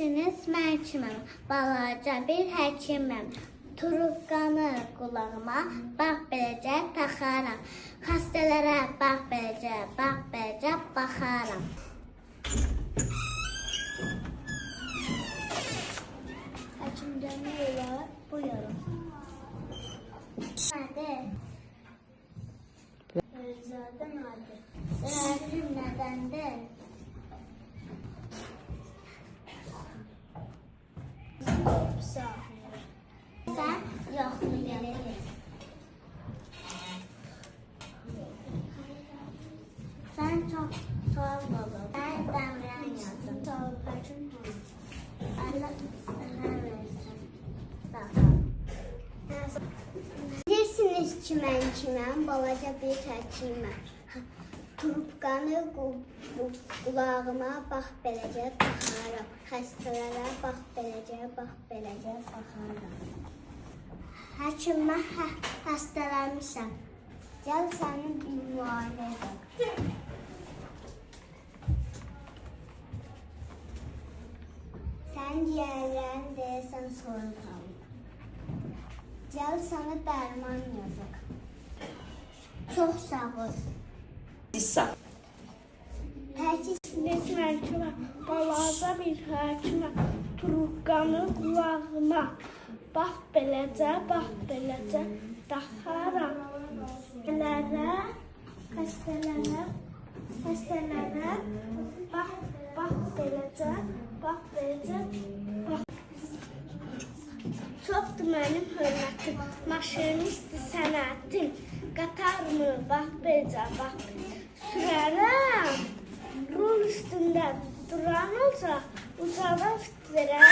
Bilirsiniz, mən kiməm? Balaca bir həkiməm. Turubqanı qulağıma, bax beləcə taxaram. Xəstələrə bax beləcə baxaram. Həkimdən nə olar? Buyurun. Nədir? Zadə nədir? Zərərim nədəndir? Sən yoxlayabilir. Sən çox soğuk olur. Sən dəmrən yazın. Soğuk həkim olur. Allah sənə versin. Bilirsiniz ki, mən kiməm? Balaca bir həkiməm. Turubqanı qulağıma bax beləcə taxaram. Xəstələrə bax beləcə baxaram. Həkimə xəstələnmişəm. Gəl səni bir müayinə edək. Sən deyərlərin deyəsən soyuq alır. Gəl sənə dərman yazaq. Çox sağ ol. Həkiksiniz, mən kiməm? Balaca bir həkiməm. Turubqanı qulağıma bax beləcə taxaram. Xəstələrə bax beləcə. Çoxdur mənim hörmətim, maşinistdir sənətim. Qatarımı bax beləcə sürərəm. Rul üstündə duran olsa ucada verərəm.